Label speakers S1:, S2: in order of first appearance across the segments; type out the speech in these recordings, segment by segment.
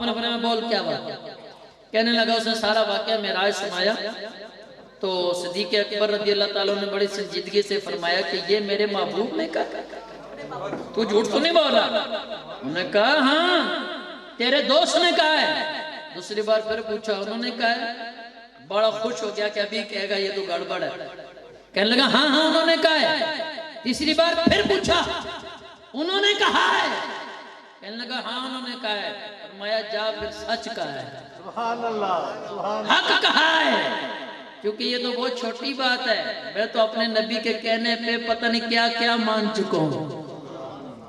S1: نے فرمایا بول کیا بات؟ کہنے لگا اس نے سارا واقعہ معراج سنایا تو صدیق اکبر رضی اللہ تعالیٰ نے بڑی سنجیدگی سے فرمایا کہ یہ میرے محبوب نے کہا، تو جھوٹ تو نہیں بول رہا؟ انہوں نے کہا ہاں تیرے دوست نے کہا ہے۔ دوسری بار پھر پوچھا، انہوں نے کہا ہے۔ بڑا خوش ہو گیا کہ ابھی کہے گا یہ تو گڑبڑ ہے، کہنے لگا ہاں ہاں انہوں نے کہا ہے۔ تیسری بار پھر پوچھا، انہوں نے کہا ہے، کہنے لگا ہاں انہوں نے کہا ہے۔ فرمایا جا پھر سچ کہا ہے،
S2: سبحان اللہ،
S1: حق کہا ہے، کیونکہ یہ تو بہت چھوٹی بات ہے، میں تو اپنے نبی کے کہنے پہ پتہ نہیں کیا کیا مان چکا ہوں،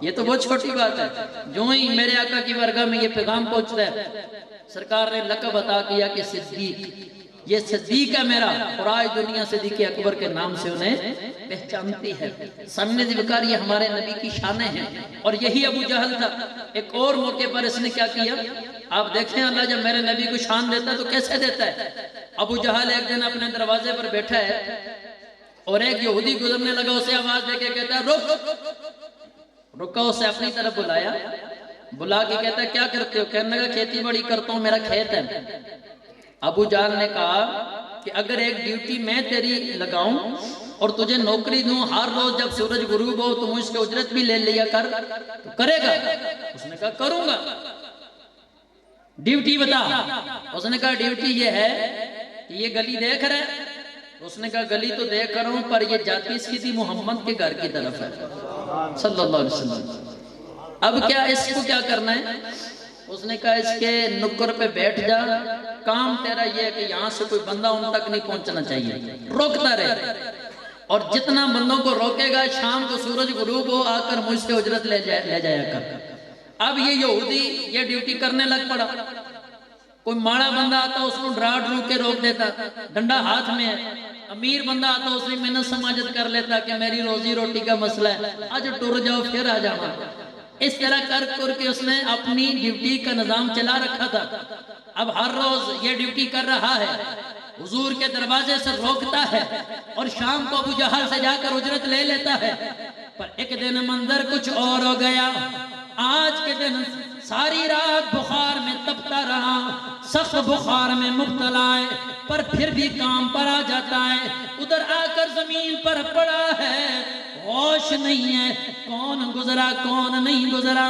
S1: یہ تو بہت چھوٹی بات ہے۔ جو ہی میرے آقا کی بارگاہ میں یہ پیغام پہنچتا ہے، سرکار نے لقب عطا کیا کہ صدیق، یہ صدیق ہے میرا، اور آج دنیا صدیق اکبر کے نام سے انہیں پہچانتی ہے۔ سامنے ذکر یہ ہمارے نبی کی شانیں ہیں، اور یہی ابو جہل تھا۔ ایک اور موقع پر اس نے کیا کیا، آپ دیکھیں اللہ جب میرے نبی کو شان دیتا ہے تو کیسے دیتا ہے۔ ابو جہل ایک دن اپنے دروازے پر بیٹھا ہے اور ایک یہودی گزرنے لگا، اسے آواز دے کے کہتا ہے رک، رکا، اسے اپنی طرف بلایا، بلا کے کہتا ہے کیا کرتے ہو؟ کہنے لگا کھیتی باڑی کرتا ہوں، میرا کھیت ہے۔ ابو جہل نے کہا کہ اگر ایک ڈیوٹی میں تیری لگاؤں اور تجھے نوکری دوں، ہر روز جب سورج غروب ہو تو مجھ سے اجرت بھی لے لیا کر، تو کرے گا؟ اس نے کہا کروں گا۔ ڈیوٹی بتا۔ اس نے کہا ڈیوٹی یہ ہے کہ یہ گلی دیکھ رہے؟ اس نے کہا گلی تو دیکھ رہا ہوں پر یہ جاتی سیدھی محمد کے گھر کی طرف ہے صلی اللہ علیہ وسلم، اب کیا اس کو کیا کرنا ہے؟ اس نے کہا اس کے نکر پہ بیٹھ جا، کام تیرا یہ ہے کہ یہاں سے کوئی بندہ ان تک نہیں پہنچنا چاہیے، روکتا رہے، اور جتنا بندوں کو روکے گا شام کو سورج غروب ہو آ کر مجھ سے اجرت لے جایا کر۔ اب یہ یہودی یہ ڈیوٹی کرنے لگ پڑا، کوئی ماڑا بندہ آتا اس کو ڈرا ڈرو کے روک دیتا، ڈنڈا ہاتھ میں ہے، امیر بندہ آتا اس نے محنت سماجت کر لیتا کہ میری روزی روٹی کا مسئلہ ہے، آج ٹر جاؤ پھر آ جانا۔ اس طرح کر کے اس نے اپنی ڈیوٹی کا نظام چلا رکھا تھا۔ اب ہر روز یہ ڈیوٹی کر رہا ہے، حضور کے دروازے سے روکتا ہے اور شام کو ابو جہل سے جا کر اجرت لے لیتا ہے۔ پر ایک دن منظر کچھ اور ہو گیا، آج کے دن ساری رات بخار میں تپتا رہا، سخت بخار میں مبتلا ہے، پر پھر بھی کام پر آ جاتا ہے۔ ادھر آ کر زمین پر پڑا ہے، ہوش نہیں ہے، کون گزرا کون نہیں گزرا۔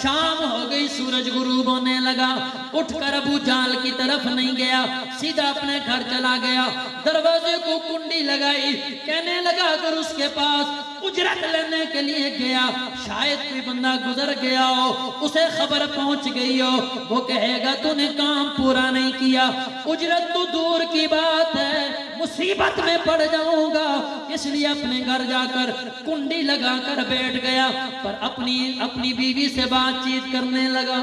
S1: شام ہو گئی، سورج غروب ہونے لگا، اٹھ کر ابو جہل کی طرف نہیں گیا، سیدھا اپنے گھر چلا گیا، دروازے کو کنڈی لگائی، کہنے لگا اگر اس کے پاس اجرت لینے کے لیے گیا شاید کوئی بندہ گزر گیا ہو، اسے خبر پہنچ گئی ہو، وہ کہے گا تو نے کام پورا نہیں کیا، اجرت تو دور کی بات ہے مصیبت میں پڑ جاؤں گا، اس لیے اپنے گھر جا کر کنڈی لگا کر بیٹھ گیا، پر اپنی بیوی سے بات چیت کرنے لگا،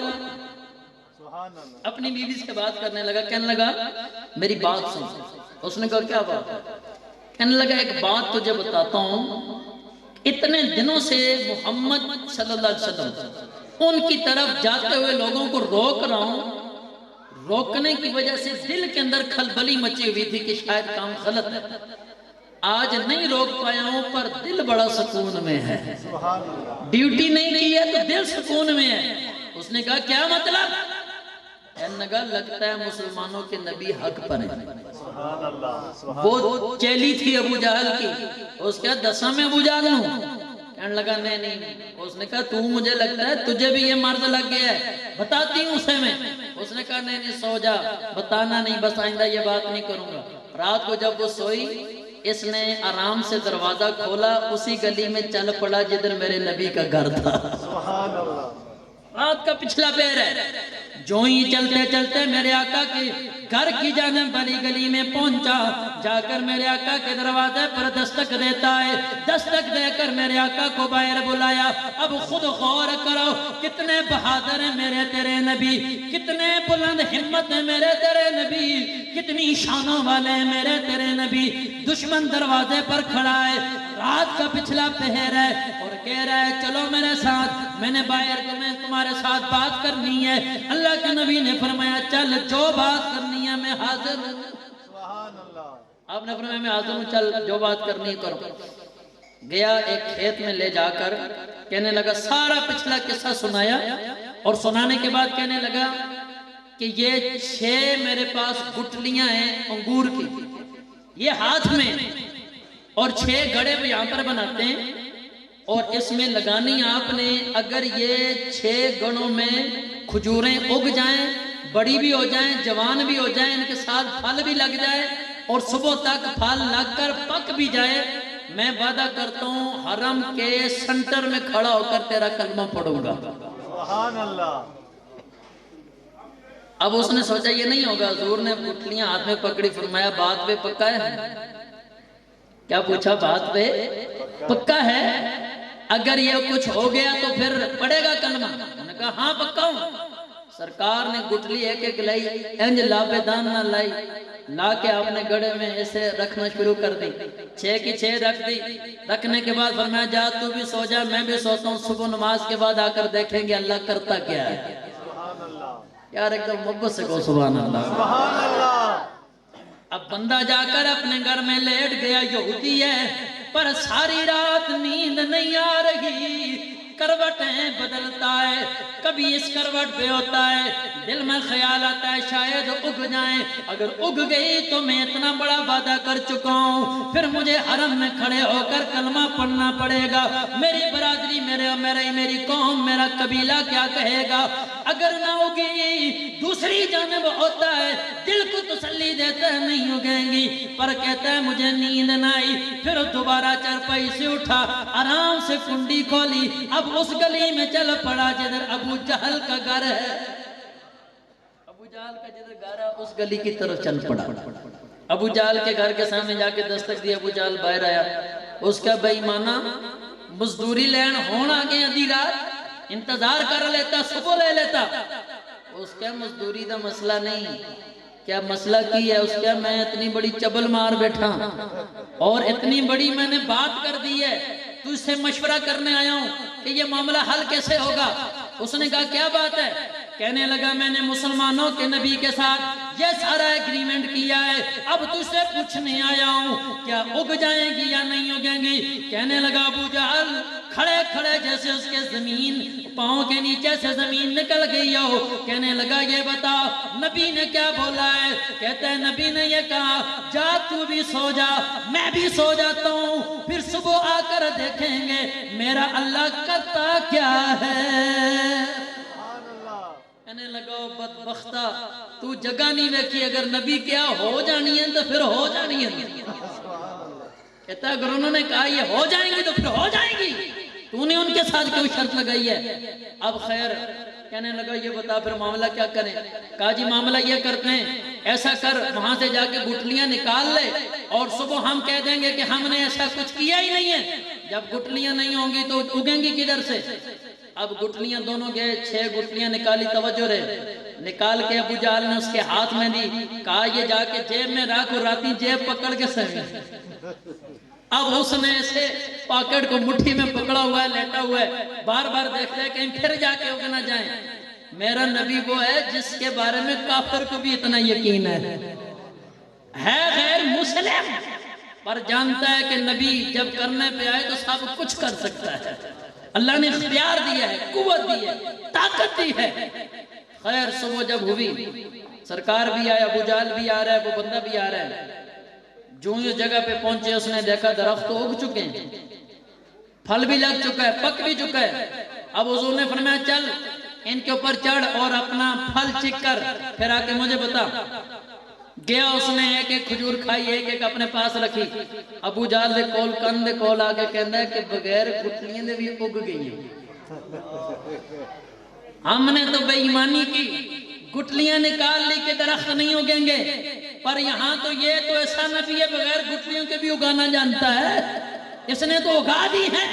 S1: اپنی بیوی سے بات کرنے لگا، کہنے لگا میری بات سن۔ اس نے کہا کیا بات؟ کہنے لگا ایک بات تجھے بتاتا ہوں، اتنے دنوں سے محمد صلی اللہ علیہ وسلم ان کی طرف جاتے ہوئے لوگوں کو روک رہا ہوں، روکنے کی وجہ سے دل کے اندر کھلبلی مچی ہوئی تھی کہ شاید کام غلط ہے، آج نہیں روک پایا ہوں پر دل بڑا سکون میں ہے، ڈیوٹی نہیں کی ہے تو دل سکون میں ہے۔ اس نے کہا کیا مطلب؟ کہنے لگا لگتا ہے مسلمانوں کے نبی حق پر ہیں۔ وہ چیلی تھی ابو جہل کی، اس کا دساں میں ابو جہل ہوں؟ کہنے لگا نہیں۔ اس نے کہا تو مجھے لگتا ہے تجھے بھی یہ مرض لگ گیا ہے، بتاتی ہوں اسے میں۔ اس نے کہا نہیں سو جا، بتانا نہیں، بس آئندہ یہ بات نہیں کروں گا۔ رات کو جب وہ سوئی، اس نے آرام سے دروازہ کھولا، اسی گلی میں چل پڑا جدھر میرے نبی کا گھر تھا، رات کا پچھلا پیر ہے۔ جو ہی چلتے چلتے میرے آقا کے گھر کی جانب والی گلی میں پہنچا، جا کر میرے آقا کے دروازے پر دستک دیتا ہے، دستک دے کر میرے آقا کو باہر بلایا۔ اب خود غور کرو کتنے بہادر ہیں میرے تیرے نبی، کتنے بلند ہمت ہیں میرے تیرے نبی، کتنی شانوں والے ہیں میرے تیرے نبی۔ دشمن دروازے پر کھڑا ہے، رات کا پچھلا پہر ہے، اور کہہ رہا ہے چلو میرے ساتھ، میں نے باہر تمہارے ساتھ بات کرنی ہے۔ اللہ کے نبی نے فرمایا چل، جو بات کرنی ہے میں حاضر ہوں۔ آپ نے فرمایا میں حاضر ہوں، چل جو بات کرنی ہے کرو۔ گیا ایک کھیت میں لے جا کر کہنے لگا، سارا پچھلا قصہ سنایا، اور سنانے کے بعد کہنے لگا کہ یہ 6 میرے پاس گٹلیاں ہیں انگور کی، یہ ہاتھ میں، اور 6 گڑے وہ یہاں پر بناتے ہیں، اور اس میں لگانی آپ نے، اگر یہ 6 گڑوں میں کھجوریں اگ جائیں، بڑی بھی ہو جائیں، جوان بھی ہو جائیں، ان کے ساتھ پھل بھی لگ جائے، اور صبح تک پھل لگ کر پک بھی جائے، میں وعدہ کرتا ہوں حرم کے سنٹر میں کھڑا ہو کر تیرا کلمہ پڑھوں گا۔
S2: سبحان اللہ۔
S1: اب اس نے سوچا یہ نہیں ہوگا، حضور نے گٹلیاں ہاتھ میں پکڑی، فرمایا بات پہ پکا ہے؟ کیا پوچھا؟ بات پہ پکا ہے؟ اگر یہ کچھ ہو گیا تو پھر پڑے گا کلمہ؟ انہوں نے کہا ہاں پکا ہوں۔ سرکار نے گٹلی ایک ایک لائی، انج لابے دان نہ لائی، لا کے آپ نے گڑے میں اسے رکھنا شروع کر دی، 6 کی 6 رکھ دی۔ رکھنے کے بعد فرمایا جا تو بھی سو جا، میں بھی سوتا ہوں، صبح نماز کے بعد آ کر دیکھیں گے اللہ کرتا کیا ہے۔
S2: سبحان اللہ۔
S1: یار ایک دم محبت سے کہو سبحان اللہ۔
S2: سبحان اللہ۔
S1: اب بندہ جا کر اپنے گھر میں لیٹ گیا، یہودی ہے پر ساری رات نیند نہیں آ رہی، کروٹیں بدلتا ہے، کبھی اس کروٹ پہ ہوتا ہے، دل میں خیال آتا ہے شاید اگ جائیں، اگر اگ گئی تو میں اتنا بڑا وعدہ کر چکا ہوں، پھر مجھے حرم میں کھڑے ہو کر کلمہ پڑھنا پڑے گا، میری برادری، میری قوم، میرا قبیلہ کیا کہے گا؟ اگر نہ اگی، دوسری جانب ہوتا ہے دل کو تسلی دیتا ہے نہیں اگیں گی، پر کہتا ہے مجھے نیند نہ آئی، پھر دوبارہ چارپائی سے اٹھا، آرام سے کنڈی کھولی، اب اس گلی میں چل پڑا جدھر ابو جہل کا گھر ہے، ابو جہل کا جدھر گھر ہے اس گلی کی طرف چل پڑا۔ ابو جہل کے گھر کے سامنے جا کے دستک دی، ابو جہل باہر آیا، اس کا بے ایمانہ مزدوری لین ہون آگے ادھی رات، انتظار کر لیتا، صبح لے لیتا۔ اس کا مزدوری دا مسئلہ نہیں، کیا مسئلہ کی ہے؟ اس کا میں اتنی بڑی چبل مار بیٹھا اور اتنی بڑی میں نے بات کر دی ہے، تو اس سے مشورہ کرنے آیا ہوں کہ یہ معاملہ حل کیسے ہوگا؟ اس نے کہا کیا بات ہے؟ کہنے لگا میں نے مسلمانوں کے نبی کے ساتھ یہ سارا ایگریمنٹ کیا ہے، اب تجھ سے پوچھنے آیا ہوں کیا اگ جائیں گی یا نہیں اگیں گی؟ کہنے لگا ابو جہل کھڑے کھڑے جیسے اس کے زمین پاؤں کے نیچے سے زمین نکل گئی ہو، کہنے لگا یہ بتا نبی نے کیا بولا ہے؟ کہتا ہے نبی نے یہ کہا جا تو بھی سو جا، میں بھی سو جاتا ہوں، پھر صبح آ کر دیکھیں گے میرا اللہ کرتا کیا ہے۔ کہنے لگا بدبختہ تو جگہ نہیں ویکھی، اگر نبی کیا ہو جانی ہے تو پھر ہو جانی ہے۔ کہتا ہے اگر انہوں نے کہا یہ ہو جائیں گی تو پھر ہو جائیں گی، تو نے ان کے ساتھ کوئی شرط لگائی ہے؟ اب خیر کہنے لگا یہ بتا پھر معاملہ کیا کریں؟ کہا جی معاملہ یہ کرتے ہیں، ایسا کر وہاں سے جا کے گٹلیاں نکال لے اور صبح ہم کہہ دیں گے کہ ہم نے ایسا کچھ کیا ہی نہیں ہے، جب گٹلیاں نہیں ہوں گی تو اگیں گی کدھر سے؟ اب گٹلیاں دونوں گئے، 6 گٹلیاں نکالی، توجہ رہے، نکال کے ابو جہل نے اس کے ہاتھ میں دی، کہا یہ جا کے جیب میں رکھ، اور راتی جیب پکڑ کے سہے۔ اب اس نے اسے پاکٹ کو مٹھی میں پکڑا ہوا ہے، لیٹا ہوا ہے، بار بار دیکھتا ہے کہیں پھر جا کے اگ نہ جائیں۔ میرا نبی وہ ہے جس کے بارے میں کافر کو بھی اتنا یقین ہے غیر مسلم، پر جانتا ہے کہ نبی جب کرنے پہ آئے تو سب کچھ کر سکتا ہے، اللہ نے اختیار دیا ہے، قوت دی ہے، طاقت دی ہے۔ خیر صبح جب ہوئی، سرکار بھی آیا، ابو جہل بھی آ رہا ہے، وہ بندہ بھی آ رہا ہے، جو اس جگہ پہ پہنچے اس نے دیکھا درخت تو اگ چکے ہیں، پھل بھی لگ چکا ہے، پک بھی چکا ہے۔ اب حضور نے فرمایا چل ان کے اوپر چڑھ اور اپنا پھل چک کر پھر آ کے مجھے بتا۔ گیا، اس نے ایک ایک کھجور کھائی، ایک ایک اپنے پاس رکھی۔ ابو جہل دے کول کن دے کول آ کے کہندا ہے کہ بغیر گٹلیاں دے بھی اگ گئی ہیں، ہم نے تو بے ایمانی کی، گٹلیاں نکال لی کہ درخت نہیں اگیں گے، پر یہاں تو یہ تو ایسا نبی ہے بغیر گٹلیوں کے بھی اگانا جانتا ہے، اس نے تو اگا دی ہے،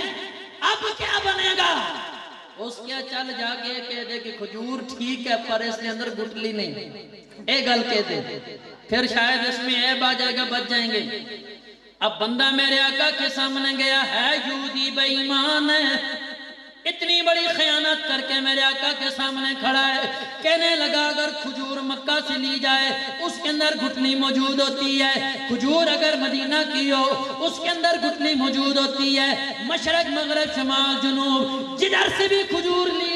S1: اب کیا بنے گا؟ اس کیا چل جا کے کہہ دے کہ کھجور ٹھیک ہے پر اس کے اندر گٹلی نہیں، اے گل کہہ دے، پھر شاید اس میں عیب آ جائے گا، بچ جائیں گے۔ اب بندہ میرے آقا کے سامنے گیا ہے، یہودی بے ایمان ہے، اتنی بڑی خیانت کر کے میرے آقا کے سامنے کھڑا ہے، کہنے لگا اگر کھجور مکہ سے لی جائے اس کے اندر گٹلی موجود ہوتی ہے، کھجور اگر مدینہ کی ہو اس کے اندر گٹلی موجود ہوتی ہے، مشرق مغرب شمال جنوب جدھر سے بھی کھجور لی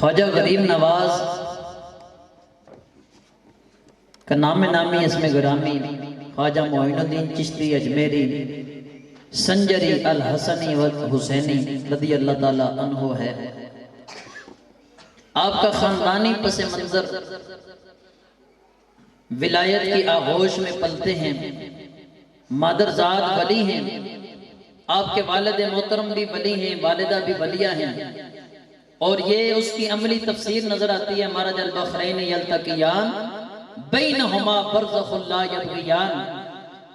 S1: خواجہ غریب نواز کا نام نامی اسم گرامی خواجہ معین الدین چشتی اجمیری سنجری الحسنی والحسینی رضی اللہ تعالی عنہ ہے۔ آپ کا خاندانی پس منظر ولایت کی آغوش میں پلتے ہیں، مادر ذات ولی ہیں، آپ کے والد محترم بھی ولی ہیں، والدہ بھی ولیہ ہیں، اور یہ اس کی عملی تفسیر نظر آتی ہے مرج البحرین یلتقیان بینہما برزخ لا یبغیان،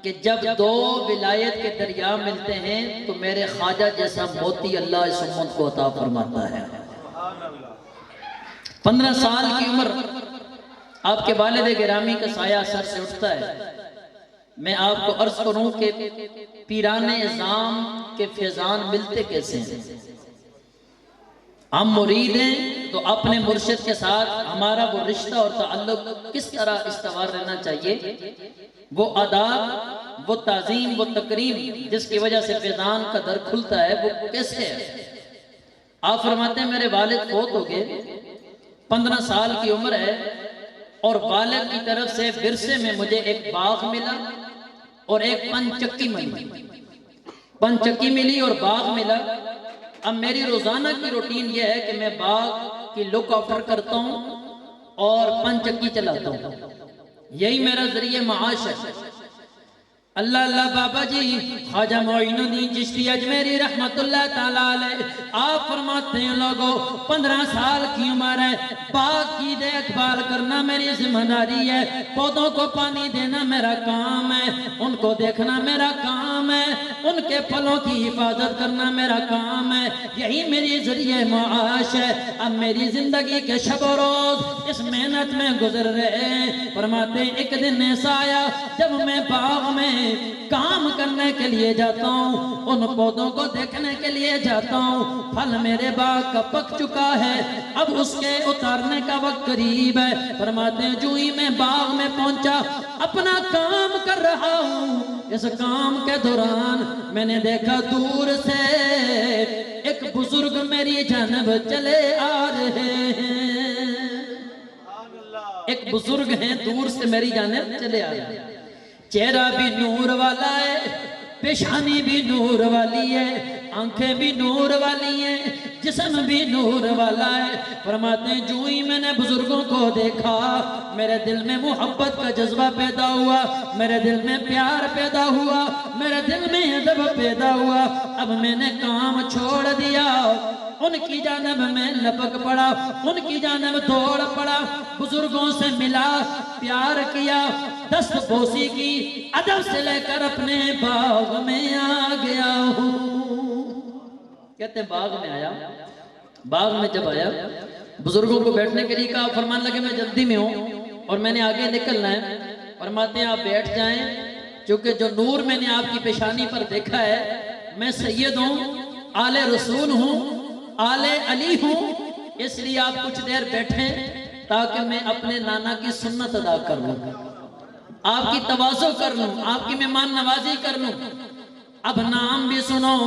S1: کہ جب دو ولایت کے دریا ملتے ہیں تو میرے خواجہ جیسا موتی اللہ اس امت کو عطا فرماتا ہے۔ 15 سال کی عمر آپ کے والد گرامی کا سایہ سر سے اٹھتا ہے۔ میں آپ کو عرض کروں کہ پیران اعظام کے فیضان ملتے کیسے ہیں؟ ہم مرید ہیں تو اپنے مرشد کے ساتھ ہمارا وہ رشتہ اور تعلق کس طرح استوار رہنا چاہیے، وہ آداب، وہ تعظیم، وہ تکریم جس کی وجہ سے فیضان کا در کھلتا ہے، وہ کیسے ہے؟ آپ فرماتے ہیں میرے والد فوت ہو گئے، 15 سال کی عمر ہے، اور والد کی طرف سے ورثے میں مجھے ایک باغ ملا اور ایک پنچکی ملی، پنچکی ملی اور باغ ملا۔ اب میری روزانہ کی روٹین یہ ہے کہ میں باغ کی لک آفٹر کرتا ہوں اور پنچکی چلاتا ہوں، یہی میرا ذریعہ معاش ہے۔ اللہ اللہ بابا جی خواجہ معین الدین چشتی اجمیری رحمت اللہ تعالیٰ علیہ آپ فرماتے ہیں لوگوں 15 سال کی عمر ہے، باغ کی دیکھ بھال کرنا میری ذمہ داری ہے، پودوں کو پانی دینا میرا کام ہے، ان کو دیکھنا میرا کام ہے، ان کے پھلوں کی حفاظت کرنا میرا کام ہے، یہی میری ذریعہ معاش ہے۔ اب میری زندگی کے شب و روز اس محنت میں گزر رہے ہیں۔ فرماتے ہیں ایک دن ایسا آیا جب میں باغ میں کام کرنے کے لیے جاتا ہوں، ان پودوں کو دیکھنے کے لیے جاتا ہوں، پھل میرے باغ کا پک چکا ہے، اب اس کے اتارنے کا وقت قریب ہے۔ فرماتے ہیں جو ہی میں باغ میں پہنچا اپنا کام کر رہا ہوں، اس کام کے دوران میں نے دیکھا دور سے ایک بزرگ میری جانب چلے آ رہے ہیں، ایک بزرگ ہیں دور سے میری جانب چلے آ رہے ہیں، چہرہ بھی نور والا ہے، پیشانی بھی نور والی ہے، آنکھیں بھی نور والی ہیں، جسم بھی نور والا ہے۔ فرماتے ہیں جو ہی میں نے بزرگوں کو دیکھا میرے دل میں محبت کا جذبہ پیدا ہوا، میرے دل میں پیار پیدا ہوا، میرے دل میں ادب پیدا ہوا۔ اب میں نے کام چھوڑ دیا، ان کی جانب میں لپک پڑا، ان کی جانب دوڑ پڑا، بزرگوں سے ملا، پیار کیا، دست بوسی کی، ادب سے لے کر اپنے باغ میں آ گیا ہوں۔ کہتے ہیں باغ میں آیا، باغ میں جب آیا بزرگوں کو بیٹھنے کے لیے کہا، فرمان لگے میں جلدی میں ہوں اور میں نے آگے نکلنا ہے۔ فرماتے ہیں آپ بیٹھ جائیں، چونکہ جو نور میں نے آپ کی پیشانی پر دیکھا ہے، میں سید ہوں، آل رسول ہوں، آل علی ہوں، اس لیے آپ کچھ دیر بیٹھیں تاکہ میں اپنے نانا کی سنت ادا کر لوں، آپ کی تواضع کر لوں، آپ کی مہمان نوازی کر لوں۔ اب نام بھی سنو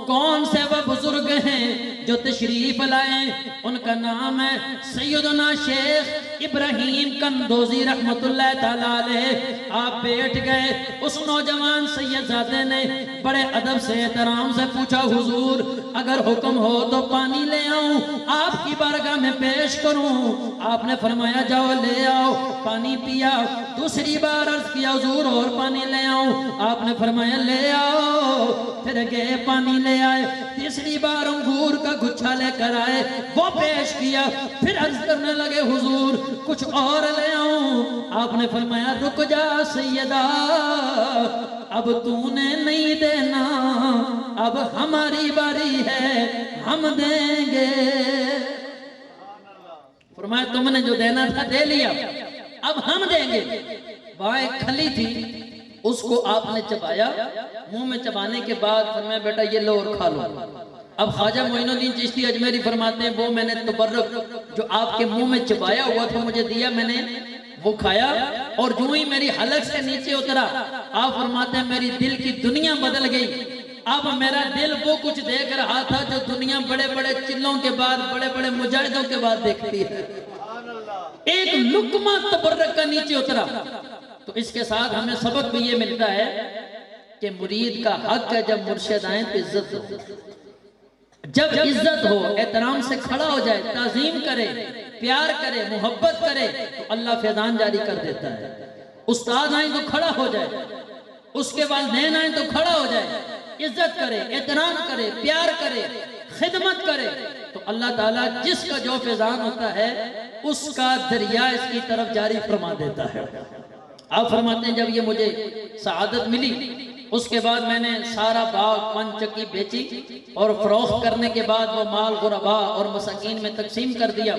S1: کون سے وہ بزرگ ہیں جو تشریف لائیں، ان کا نام ہے سیدنا شیخ ابراہیم کندوزی رحمت اللہ تعالیٰ علیہ۔ آپ بیٹھ گئے، اس نوجوان سید زادے نے بڑے ادب سے احترام سے پوچھا، حضور اگر حکم ہو تو پانی لے آؤں، آپ کی بارگاہ میں پیش کروں؟ آپ نے فرمایا جاؤ لے آؤ، پانی پیا۔ دوسری بار عرض کیا حضور اور پانی لے آؤں؟ آپ نے فرمایا لے آؤ، پھر گئے پانی لے آئے۔ تیسری بار انگور کا گچھا لے کر آئے، وہ پیش کیا، پھر عرض کرنے لگے حضور کچھ اور لے آؤں؟ آپ نے فرمایا رک جا سیدہ، اب تو نے نہیں دینا، اب ہماری باری ہے، ہم دیں گے۔ فرمایا تم نے جو دینا تھا دے لیا، اب ہم دیں گے۔ وہاں ایک کھلی تھی، اس کو آپ نے چبایا، منہ میں چبانے کے بعد فرمایا بیٹا یہ لو اور کھا لو۔ اب خواجہ معین الدین چشتی اجمیری فرماتے ہیں وہ میں نے تبرک جو آپ کے منہ میں چبایا ہوا تھا مجھے دیا، میں نے وہ کھایا، اور جو ہی میری حلق سے نیچے اترا آپ فرماتے ہیں میری دل کی دنیا بدل گئی۔ اب میرا دل وہ کچھ دیکھ رہا تھا جو دنیا بڑے بڑے چلوں کے بعد بڑے بڑے مجاہدوں کے بعد دیکھتی ہے. ایک لقمہ تبرک کا نیچے اترا. تو اس کے ساتھ ہمیں سبق بھی یہ ملتا ہے کہ مرید کا حق ہے جب مرشد آئیں تو عزت ہو. جب عزت ہو، احترام سے کھڑا ہو جائے، تعظیم کرے، پیار کرے، محبت کرے تو اللہ فیضان جاری کر دیتا ہے. استاد آئیں تو کھڑا ہو جائے، اس کے والدین آئیں تو کھڑا ہو جائے، عزت کرے، احترام کرے، پیار کرے، خدمت کرے تو اللہ تعالیٰ جس کا جو فیضان ہوتا ہے اس کا دریا اس کی طرف جاری فرما دیتا ہے. آپ فرماتے ہیں جب یہ مجھے سعادت ملی اس کے بعد میں نے سارا باغ پن چکی بیچی اور فروخت کرنے کے بعد وہ مال غربا اور مساکین میں تقسیم کر دیا.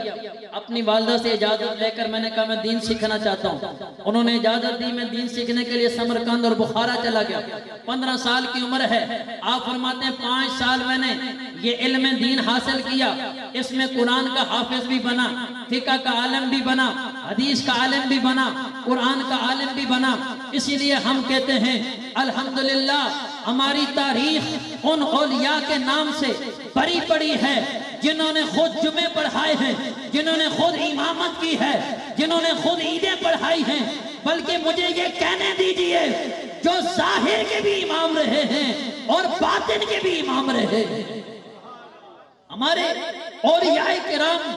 S1: اپنی والدہ سے اجازت لے کر میں نے کہا میں دین سیکھنا چاہتا ہوں. انہوں نے اجازت دی. میں دین سیکھنے کے لیے سمرقند اور بخارا چلا گیا. 15 سال کی عمر ہے. آپ فرماتے ہیں 5 سال میں نے یہ علم دین حاصل کیا. اس میں قرآن کا حافظ بھی بنا، فقہ کا عالم بھی بنا، حدیث کا عالم بھی بنا، قرآن کا عالم بھی بنا. اسی لیے ہم کہتے ہیں الحمدللہ ہماری تاریخ ان اولیاء کے نام سے بری پڑی ہے جنہوں نے خود جمعے پڑھائے ہیں، جنہوں نے خود امامت کی ہے، جنہوں نے خود عیدیں پڑھائی ہیں. بلکہ مجھے یہ کہنے دیجئے جو ظاہر کے بھی امام رہے ہیں اور باطن کے بھی امام رہے ہیں. ہمارے اولیاء کرام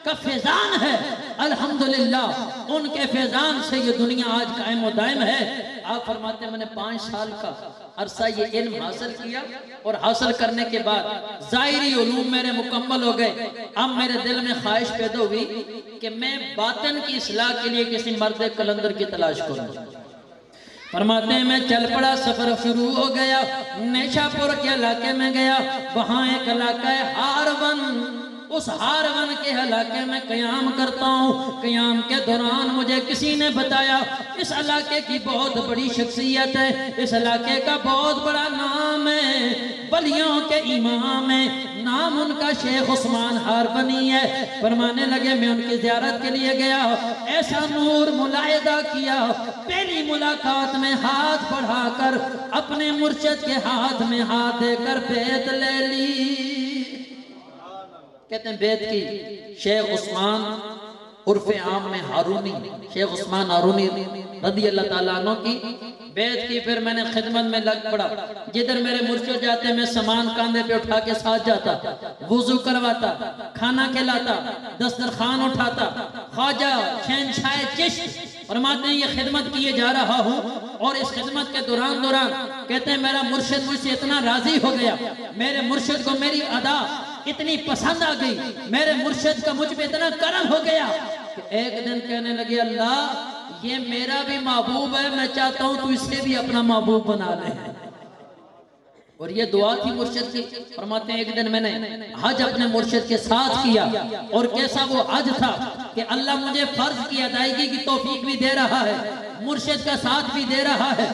S1: کا فیضان ہے الحمدللہ. ان کے فیضان سے یہ دنیا آج قائم و دائم ہے. آپ فرماتے ہیں میں نے 5 سال کا عرصہ یہ علم حاصل کیا اور حاصل کرنے کے بعد ظاہری علوم میرے مکمل ہو گئے. اب میرے دل میں خواہش پیدا ہوئی کہ میں باطن کی اصلاح کے لیے کسی مرد قلندر کی تلاش کروں. فرماتے ہیں میں چل پڑا، سفر شروع ہو گیا. نیشا پور کے علاقے میں گیا. وہاں ایک علاقہ ہے ہارون. اس ہارون کے علاقے میں قیام کرتا ہوں. قیام کے دوران مجھے کسی نے بتایا اس علاقے کی بہت بڑی شخصیت ہے، اس علاقے کا بہت بڑا نام ہے، ولیوں کے امام ہے. نام ان کا شیخ عثمان ہارونی ہے. فرمانے لگے میں ان کی زیارت کے لیے گیا. ایسا نور ملاحظہ کیا. پہلی ملاقات میں ہاتھ بڑھا کر اپنے مرشد کے ہاتھ میں ہاتھ دے کر بیعت لے لی. کہتے ہیں بیعت کی شیخ عثمان عرف عام میں ہارونی، شیخ عثمان ہارونی رضی اللہ تعالیٰ عنہ کی بیعت کی. پھر میں نے خدمت میں لگ پڑا. جدھر میرے مرشد جاتے میں سامان کاندھے پہ اٹھا کے ساتھ جاتا، وضو کرواتا، کھانا کھلاتا، دسترخوان اٹھاتا. خواجہ شہنشاہ چشت فرماتے ہیں یہ خدمت کیے جا رہا ہوں اور اس خدمت کے دوران کہتے ہیں میرا مرشد مجھ سے اتنا راضی ہو گیا، میرے مرشد کو میری ادا اتنی پسند آ گئی، میرے مرشد کا مجھ پہ اتنا کرم ہو گیا کہ ایک دن کہنے لگے اللہ یہ میرا بھی محبوب ہے، میں چاہتا ہوں تو اسے بھی اپنا محبوب بنا لے. اور یہ دعا تھی مرشد کی. فرماتے ہیں ایک دن میں نے حج اپنے مرشد کے ساتھ کیا اور کیسا وہ حج تھا کہ اللہ مجھے فرض کی ادائیگی کی توفیق بھی دے رہا ہے، مرشد کا ساتھ بھی دے رہا ہے.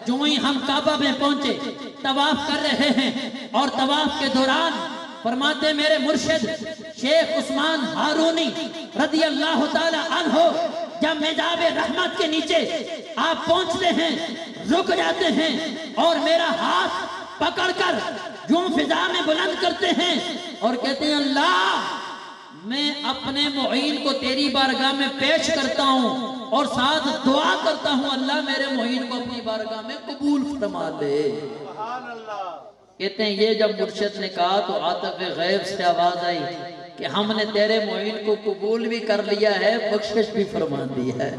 S1: جو ہی ہم کعبہ میں پہنچے طواف کر رہے ہیں اور طواف کے دوران فرماتے ہیں میرے مرشد شیخ عثمان ہارونی رضی اللہ تعالی عنہ جب محراب رحمت کے نیچے آپ پہنچتے ہیں رک جاتے ہیں اور میرا ہاتھ پکڑ کر یوں فضا میں بلند کرتے ہیں اور کہتے ہیں اللہ میں اپنے معین کو تیری بارگاہ میں پیش کرتا ہوں اور ساتھ دعا کرتا ہوں اللہ میرے معین کو اپنی بارگاہ میں قبول فرما دے.
S2: سبحان اللہ.
S1: کہتے ہیں یہ جب مرشد نے کہا تو عاطف غیب سے آواز آئی کہ ہم نے تیرے معین کو قبول بھی کر لیا ہے، بخشش بھی فرما دی ہے.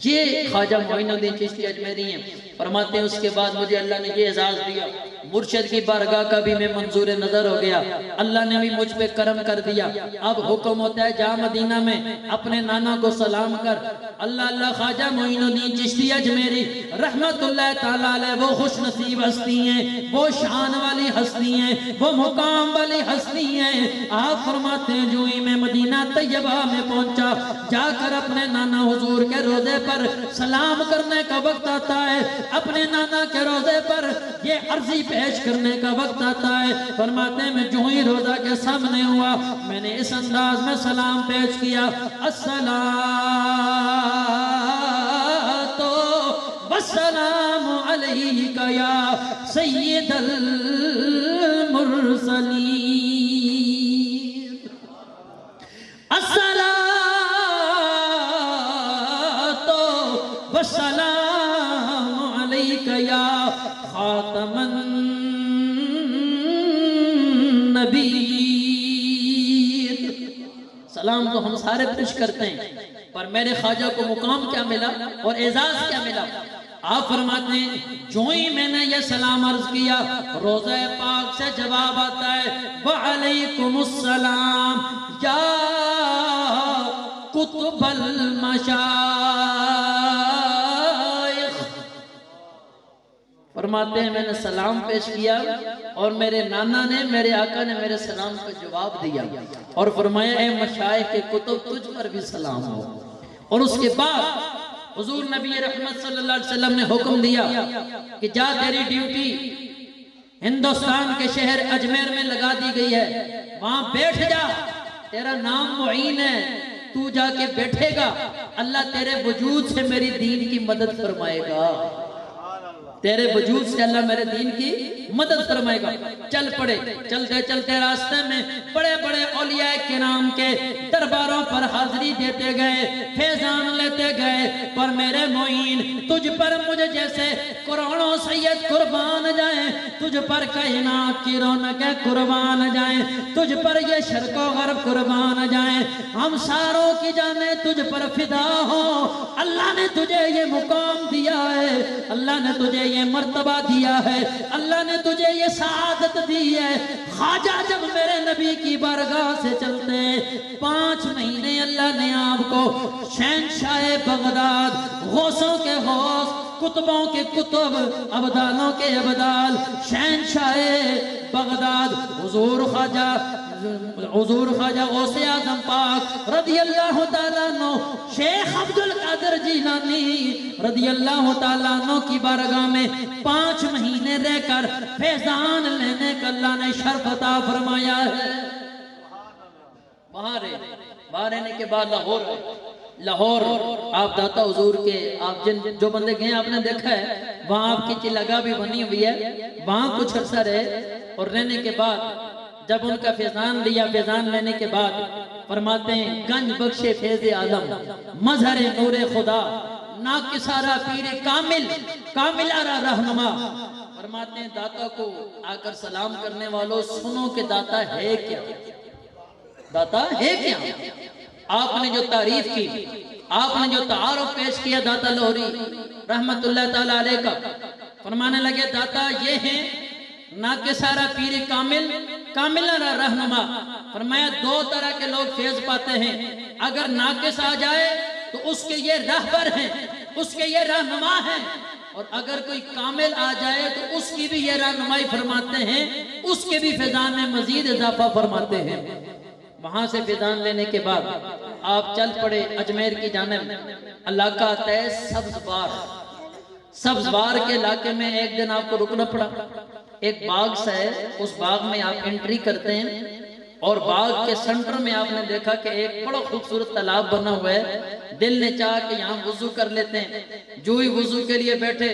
S1: یہ خواجہ معین الدین چشتی اجمیری ہیں. فرماتے ہیں اس کے بعد مجھے اللہ نے یہ اعزاز دیا، مرشد کی بارگاہ کا بھی میں منظور نظر ہو گیا، اللہ نے بھی مجھ پہ کرم کر دیا. اب حکم ہوتا ہے جا مدینہ میں اپنے نانا کو سلام کر. اللہ اللہ خواجہ معین الدین چشتی اجمیری رحمت اللہ تعالیٰ علیہ وہ خوش نصیب ہستی ہیں، وہ شان والی ہستی ہیں، وہ مقام والی ہستی ہیں. آپ فرماتے ہیں جو ہی میں مدینہ طیبہ میں پہنچا جا کر اپنے نانا حضور کے روضے پر سلام کرنے کا وقت آتا ہے، اپنے نانا کے روضے پر یہ عرضی پیش کرنے کا وقت آتا ہے. فرماتے ہیں میں جو ہی روضہ کے سامنے ہوا میں نے اس انداز میں سلام پیش کیا، السلام تو والسلام علیک یا سید المرسلین الصلاۃ والسلام علیک یا خاتم النبیین۔ سلام تو ہم سارے پیش کرتے ہیں، پر میرے خواجہ کو مقام کیا ملا اور اعزاز کیا ملا؟ آپ فرماتے ہیں جو ہی میں نے یہ سلام عرض کیا، روضہ پاک سے جواب آتا ہے وعلیکم السلام یا قطب المشائخ۔ فرماتے ہیں میں نے سلام پیش کیا اور میرے نانا نے، میرے آقا نے میرے سلام کو جواب دیا اور فرمایا اے مشائخ کے کتب تجھ پر بھی سلام ہو۔ اور اس کے بعد حضور نبی رحمت صلی اللہ علیہ وسلم نے حکم دیا کہ جا تیری ڈیوٹی ہندوستان کے شہر اجمیر میں لگا دی گئی ہے، وہاں بیٹھ جا، تیرا نام معین ہے، تو جا کے بیٹھے گا، اللہ تیرے وجود سے میری دین کی مدد فرمائے گا، تیرے وجود سے اللہ میرے دین کی مدد فرمائے گا۔ چل پڑے، چلتے چلتے راستے میں بڑے بڑے اولیاء کرام کے درباروں پر حاضری دیتے گئے، فیضان لیتے گئے، پر میرے معین تجھ پر مجھے جیسے کروڑوں سید قربان جائیں، تجھ پر کائنات کی رونقیں قربان جائیں، تجھ پر یہ شرق و غرب قربان جائیں، ہم ساروں کی جانیں تجھ پر فدا ہو۔ اللہ نے تجھے یہ مقام دیا ہے، اللہ نے تجھے یہ مرتبہ دیا ہے، اللہ نے تجھے یہ سعادت دی ہے۔ خواجہ جب میرے نبی کی بارگاہ سے چلتے 5 مہینے اللہ نے آپ کو شہنشاہ بغداد، غوثوں کے غوث، کتبوں کے کتب، ابدالوں کے ابدال، شہنشاہ بغداد حضور خواجہ غوث اعظم پاک رضی اللہ تعالیٰ عنہ، شیخ عبدالقادر جیلانی رضی اللہ تعالیٰ عنہ کی بارگاہ میں 5 مہینے رہ کر فیضان لینے کا اللہ نے شرف عطا فرمایا ہے۔ وہاں رہنے کے بعد لاہور آپ داتا حضور کے، آپ جو بندے گئے آپ نے دیکھا ہے، وہاں آپ کی چلگاہ بھی بنی ہوئی ہے، وہاں کچھ عرصہ رہے، اور رہنے کے بعد جب ان کا فیضان لیا، فیضان لینے کے بعد فرماتے ہیں گنج بخش فیض عالم، مظہر نور خدا، ناکسارا پیر کامل آرا رہنما۔ فرماتے ہیں داتا کو آ کر سلام کرنے والوں سنو کہ داتا ہے کیا، داتا ہے کیا۔ آپ نے جو تعریف کی، آپ نے جو تعارف پیش کیا داتا لاہوری رحمت اللہ تعالیٰ علیہ کا، فرمانے لگے داتا یہ ہیں ناکسارا پیر کامل رہنما۔ فرمایا 2 طرح کے لوگ فیض پاتے ہیں، اگر ناقص آ جائے تو اس کے یہ رہبر ہیں، اس کے یہ رہنما ہیں، اور اگر کوئی کامل آ جائے تو اس کی بھی یہ رہنمائی فرماتے ہیں، اس کے بھی فیضان میں مزید اضافہ فرماتے ہیں۔ وہاں سے فیضان لینے کے بعد آپ چل پڑے اجمیر کی جانب۔ علاقہ آتا ہے سبزوار کے علاقے میں ایک دن آپ کو رکنا پڑا۔ ایک باغ سا ہے، اس باغ میں آپ انٹری کرتے ہیں، اور باغ کے سنٹر میں آپ نے دیکھا کہ ایک بڑا خوبصورت تالاب بنا ہوا ہے۔ دل نے چاہا کہ یہاں وضو کر لیتے ہیں، جو ہی وضو کے لیے بیٹھے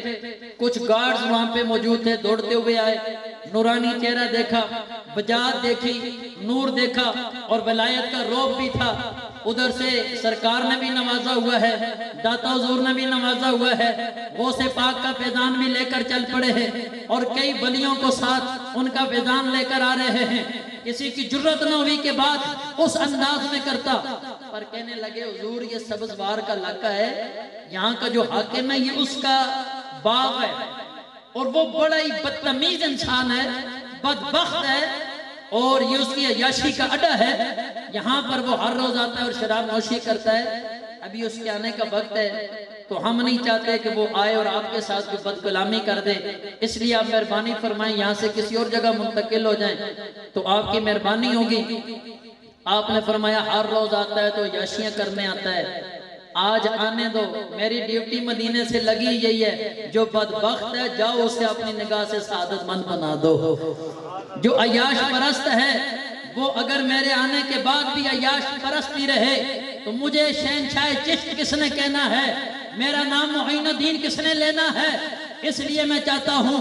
S1: کچھ گارڈز وہاں پہ موجود تھے، دوڑتے ہوئے آئے، نورانی چہرہ دیکھا، بجات دیکھی، نور دیکھا، اور ولایت کا روب بھی تھا۔ ادھر سے سرکار نے بھی نوازا ہوا ہے، داتا حضور نے بھی نوازا ہوا ہے، غوث پاک کا فیضان بھی لے کر چل پڑے ہیں، اور کئی ولیوں کو ساتھ ان کا فیضان لے کر آ رہے ہیں۔ کسی کی جرت نہ ہوئی کے بعد اس انداز میں کرتا، پر کہنے لگے حضور یہ سبزوار کا علاقہ ہے، یہاں کا جو حاکم ہے یہ اس کا باغ ہے، اور وہ بڑا ہی بدتمیز انسان ہے، بدبخت ہے، اور یہ اس کی عیاشی کا اڈا ہے۔ یہاں پر وہ ہر روز آتا ہے اور شراب نوشی کرتا ہے، ابھی اس کے آنے کا وقت ہے، تو ہم نہیں چاہتے کہ وہ آئے اور آپ کے ساتھ کوئی بد کلامی کر دے، اس لیے آپ مہربانی فرمائیں یہاں سے کسی اور جگہ منتقل ہو جائیں تو آپ کی مہربانی ہوگی۔ آپ نے فرمایا ہر روز آتا ہے تو عیاشیاں کرنے آتا ہے، آج آنے دو، میری ڈیوٹی مدینے سے لگی یہی ہے، جو بدبخت ہے جاؤ اسے اپنی نگاہ سے سعادت مند بنا دو۔ جو عیاش پرست ہے وہ اگر میرے آنے کے بعد بھی عیاش پرستی رہے تو مجھے شہنشاہ چشت کس نے کہنا ہے، میرا نام معین الدین کس نے لینا ہے؟ اس لیے میں چاہتا ہوں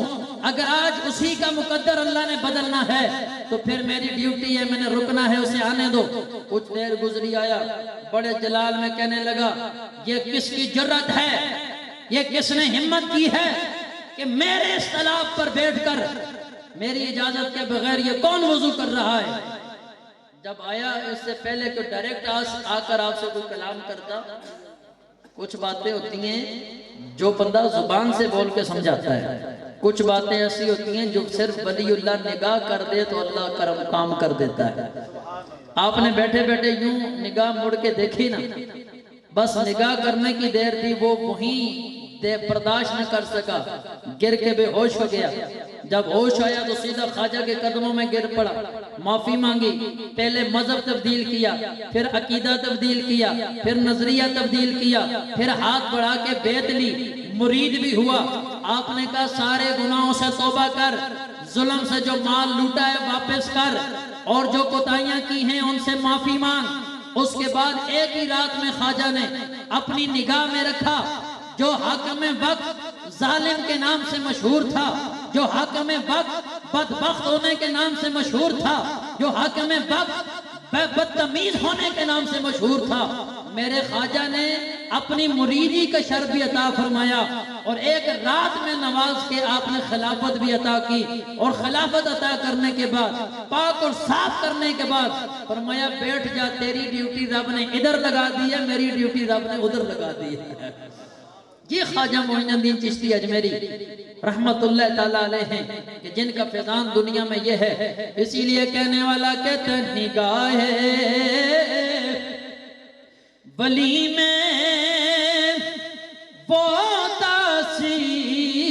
S1: اگر آج اسی کا مقدر اللہ نے بدلنا ہے تو پھر میری ڈیوٹی ہے، میں نے رکنا ہے، اسے آنے دو۔ کچھ دیر گزری آیا، بڑے جلال میں کہنے لگا یہ کس کی جرت ہے، یہ کس نے ہمت کی ہے کہ میرے اس تالاب پر بیٹھ کر میری اجازت کے بغیر یہ کون وضو کر رہا ہے؟ جب آیا اس سے پہلے کہ ڈائریکٹ آ کر آپ سے کوئی کلام کرتا، کچھ باتیں ہوتی ہیں جو بندہ زبان سے بول کے سمجھاتا ہے، کچھ باتیں ایسی ہوتی ہیں جو صرف ولی اللہ نگاہ کر دے تو اللہ کرم کام کر دیتا ہے۔ آپ نے بیٹھے بیٹھے یوں نگاہ مڑ کے دیکھی نا، بس نگاہ کرنے کی دیر تھی، وہ وہیں برداشت نہ کر سکا، گر کے بے ہوش ہو گیا۔ جب ہوش آیا تو سیدھا خواجہ کے قدموں میں گر پڑا، معافی مانگی، پہلے مذہب تبدیل کیا، پھر عقیدہ تبدیل کیا، پھر نظریہ تبدیل کیا، پھر ہاتھ بڑھا کے بیعت لی، مرید بھی ہوا۔ آپ نے کہا سارے گناہوں سے توبہ کر، ظلم سے جو مال لوٹا ہے واپس کر، اور جو کوتاہیاں کی ہیں ان سے معافی مانگ۔ اس کے بعد ایک ہی رات میں خواجہ نے اپنی نگاہ میں رکھا جو حاکم وقت ظالم کے نام سے مشہور تھا، جو حاکم وقت بدبخت ہونے کے نام سے مشہور تھا، جو حاکم وقت بدتمیز ہونے کے نام سے مشہور تھا، میرے خواجہ نے اپنی مریدی کا شرف بھی عطا فرمایا، اور ایک رات میں نواز کے آپ نے خلافت بھی عطا کی، اور خلافت عطا کرنے کے بعد پاک اور صاف کرنے کے بعد فرمایا بیٹھ جا، تیری ڈیوٹی رب نے ادھر لگا دی ہے، میری ڈیوٹی رب نے ادھر لگا دی ہے۔ یہ خواجہ معین الدین چشتی اجمیری رحمت اللہ تعالیٰ علیہ ہیں کہ جن کا فیضان دنیا میں یہ ہے، اسی لیے کہنے والا کہتا ہے نگاہ ولی میں وہ تاثیر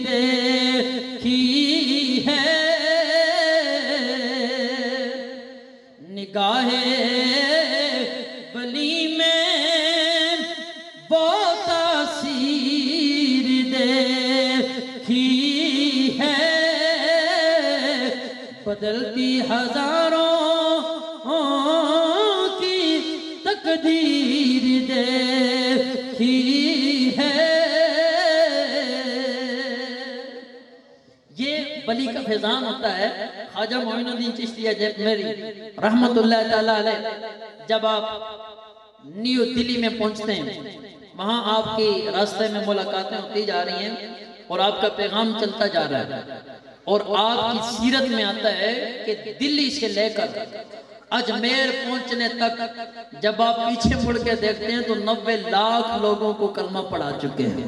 S1: دیکھی ہے، نگاہ ولی میں وہ تاثیر دیکھی ہے، بدلتی ہزاروں کی تقدیر دیکھی ہے۔ یہ ولی کا فیضان ہوتا ہے۔ خواجہ معین الدین چشتی اجمیری رحمت اللہ تعالیٰ علیہ جب آپ نیو دلی میں پہنچتے ہیں، وہاں آپ کی راستے میں ملاقاتیں ہوتی جا رہی ہیں اور آپ کا پیغام چلتا جا رہا ہے، اور آپ کی سیرت میں آتا ہے کہ دلی سے لے کر اجمیر پہنچنے تک جب آپ پیچھے مڑ کے دیکھتے ہیں تو 90 لاکھ لوگوں کو کلمہ پڑھا چکے ہیں۔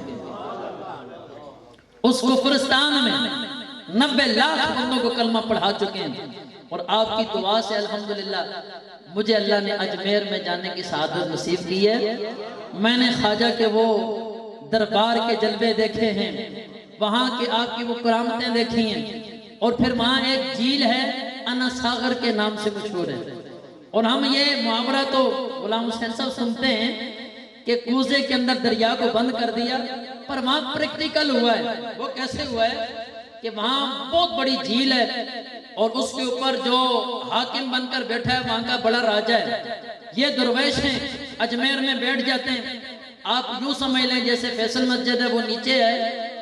S1: اس کفرستان میں 90 لاکھ بندوں کو کلمہ پڑھا چکے ہیں، اور آپ کی دعا سے الحمدللہ مجھے اللہ نے اجمیر میں جانے کی سعادت نصیب کی ہے۔ میں نے خواجہ کے وہ دربار کے جلوے دیکھے ہیں، وہاں کے آپ کی وہ کرامتیں دیکھی ہیں، اور پھر وہاں ایک جھیل ہے انا ساغر کے نام سے مشہور ہے، اور ہم یہ محاورہ تو غلام حسین صاحب سنتے ہیں کہ کوزے کے اندر دریا کو بند کر دیا، پر وہاں پریکٹیکل ہوا ہے۔ وہ کیسے ہوا ہے کہ وہاں بہت بڑی جھیل ہے، اور اس کے اوپر جو حاکم بن کر بیٹھا ہے وہاں کا بڑا راجہ ہے، یہ درویش ہیں، اجمیر میں بیٹھ جاتے ہیں۔ آپ یوں سمجھ لیں جیسے فیصل مسجد ہے وہ نیچے ہے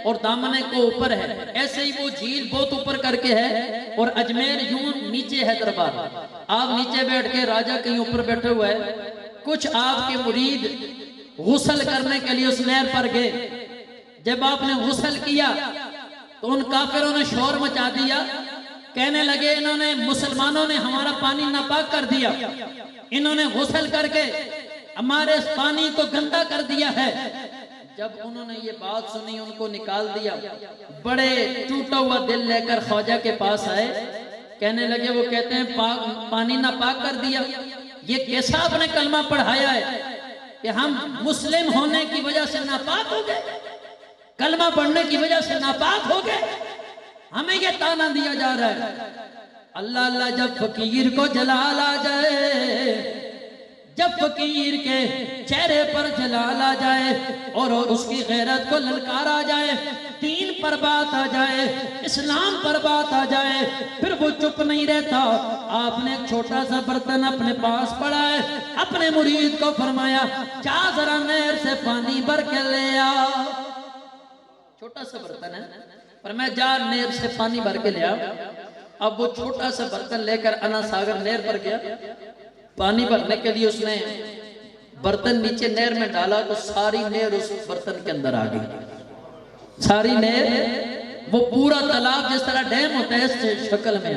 S1: اور دامنے کو اوپر ہے، ایسے ہی وہ جھیل بہت اوپر کر کے ہے اور اجمیر یوں نیچے ہے دربار۔ آپ نیچے بیٹھ کے، راجہ کہیں اوپر بیٹھے ہوئے ہے، کچھ آپ کے مرید غسل کرنے کے لیے اس نہر پر گئے۔ جب آپ نے غسل کیا تو ان کافروں نے شور مچا دیا، کہنے لگے انہوں نے، مسلمانوں نے ہمارا پانی ناپاک کر دیا، انہوں نے غسل کر کے ہمارے اس پانی کو گندا کر دیا ہے۔ جب انہوں نے یہ بات سنی ان کو نکال دیا، بڑے ٹوٹا ہوا دل لے کر خواجہ کے پاس آئے، کہنے لگے، وہ کہتے ہیں پانی ناپاک کر دیا، یہ کیسا آپ نے کلمہ پڑھایا ہے کہ ہم مسلم ہونے کی وجہ سے ناپاک ہو گئے، کلمہ پڑھنے کی وجہ سے ناپاک ہو گئے، ہمیں یہ تانا دیا جا رہا ہے۔ اللہ اللہ، جب فقیر کو جلال آ جائے، جب فقیر کے چہرے پر جلال آ جائے اور اس کی غیرت کو للکار آ جائے، دین پر بات آ جائے، اسلام پر بات آ جائے، پھر وہ چپ نہیں رہتا۔ آپ نے ایک چھوٹا سا برتن اپنے پاس پڑا ہے، اپنے مرید کو فرمایا جا ذرا نہر سے پانی بھر کے لے آ۔ چھوٹا سا برتن ہے، پر میں جا نہر سے پانی بھر کے لے آ۔ اب وہ چھوٹا سا برتن لے کر انا ساگر نہر پر گیا، پانی بھرنے کے لیے اس نے برتن نیچے نہر میں ڈالا تو ساری نہر اس برتن کے اندر آ گئی۔ ساری نہر، وہ پورا تالاب جس طرح ڈیم ہوتا ہے اس شکل میں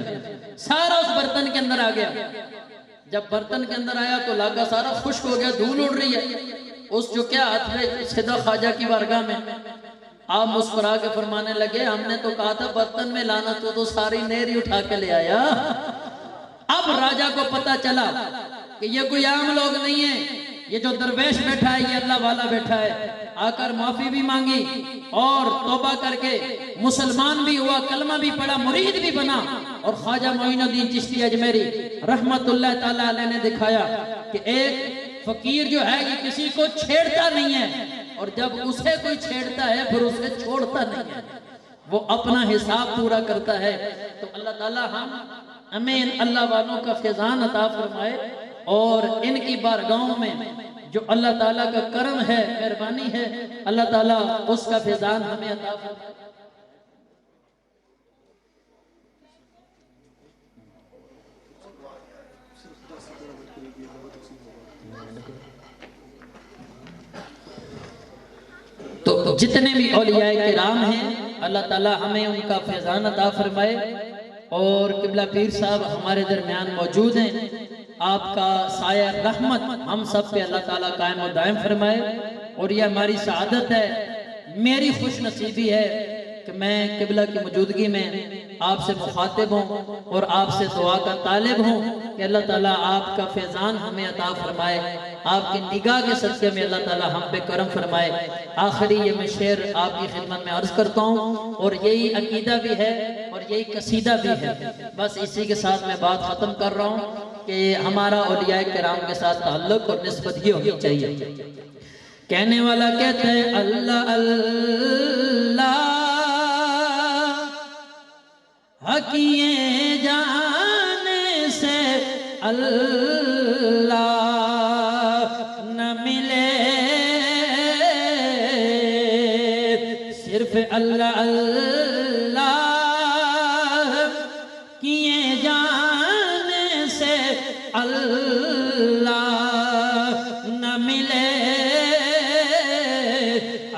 S1: سارا اس برتن کے اندر آ گیا۔ جب برتن کے اندر آیا تو لاگا سارا خشک ہو گیا، دھول اڑ رہی ہے۔ اس جو کیا ہاتھ میں سیدھا خواجہ کی بارگاہ میں آپ مسکرا کے فرمانے لگے ہم نے تو کہا تھا برتن میں لانا، تو ساری نہر ہی اٹھا کے لے آیا۔ اب راجہ کو پتا چلا کہ یہ کوئی عام لوگ نہیں ہیں، یہ جو درویش بیٹھا ہے یہ اللہ والا بیٹھا ہے۔ آ کر معافی بھی مانگی اور توبہ کر کے مسلمان بھی ہوا، کلمہ بھی پڑھا، مرید بھی بنا۔ اور خواجہ معین الدین چشتی اجمیری رحمت اللہ تعالیٰ علیہ نے دکھایا کہ ایک فقیر جو ہے یہ کسی کو چھیڑتا نہیں ہے، اور جب اسے کوئی چھیڑتا ہے پھر اسے چھوڑتا نہیں ہے، وہ اپنا حساب پورا کرتا ہے۔ تو اللہ تعالیٰ ہمیں ان اللہ والوں کا فیضان عطا فرمائے، اور ان کی بارگاہوں میں جو اللہ تعالیٰ کا کرم ہے، مہربانی ہے، اللہ تعالیٰ اس کا فیضان ہمیں عطا فرمائے۔ تو جتنے بھی اولیاء کرام ہیں اللہ تعالیٰ ہمیں ان کا فیضان عطا فرمائے، اور قبلہ پیر صاحب ہمارے درمیان موجود ہیں، آپ کا سایہ رحمت ہم سب پہ اللہ تعالیٰ قائم و دائم فرمائے۔ اور یہ ہماری سعادت ہے، میری خوش نصیبی ہے کہ میں قبلہ کی موجودگی میں آپ سے مخاطب ہوں اور آپ سے دعا کا طالب ہوں کہ اللہ تعالیٰ آپ کا فیضان ہمیں عطا فرمائے، آپ کی نگاہ کے صدقے میں اللہ تعالیٰ ہم پہ کرم فرمائے۔ آخری یہ میں شعر آپ کی خدمت میں عرض کرتا ہوں، اور یہی عقیدہ بھی ہے اور یہی قصیدہ بھی ہے، بس اسی کے ساتھ میں بات ختم کر رہا ہوں کہ ہمارا اولیاء کرام کے ساتھ تعلق اور نسبت یہ ہونی چاہیے۔ کہنے والا کہتا ہے اللہ اللہ حقیے جانے سے اللہ نہ ملے، صرف اللہ اللہ کیے جانے سے اللہ نہ ملے،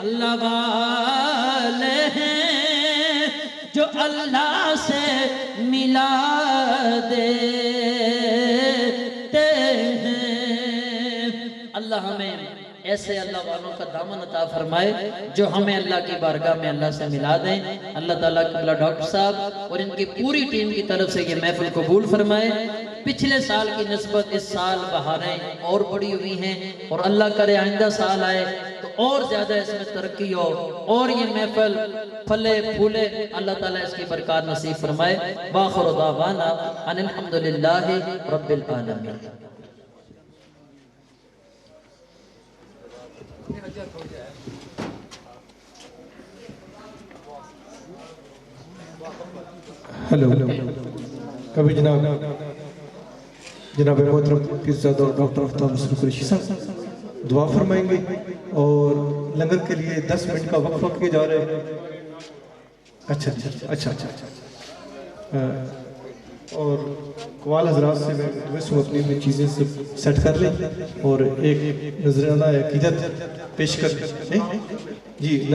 S1: اللہ والے ہیں جو اللہ سے ملا دیتے ہیں۔ اللہ ہمیں ایسے اللہ والوں کا دامن عطا فرمائے جو ہمیں اللہ کی بارگاہ میں اللہ سے ملا دیں۔ اللہ تعالیٰ قبلہ ڈاکٹر صاحب اور ان کی پوری ٹیم کی طرف سے یہ محفل قبول فرمائے۔ پچھلے سال کی نسبت اس سال بہاریں اور بڑی ہوئی ہیں، اور اللہ کرے آئندہ سال آئے تو اور زیادہ اس میں ترقی ہو، اور یہ محفل پھلے پھولے، اللہ تعالیٰ اس کی برکات نصیب فرمائے۔ باخر دعوانا ان الحمدللہ رب العالمین۔
S3: ہلو، کبھی جناب محترم پیرزادہ اور ڈاکٹر آفتاب نصر قریشی صاحب دعا فرمائیں گے، اور لنگر کے لیے 10 منٹ کا وقفہ کیے جا رہے ہیں۔ اچھا اور قوال حضرات سے میں مدویس ہوں اپنی چیزیں سیٹ کر لیں اور ایک نظرانہ عقیدت پیش کر جی۔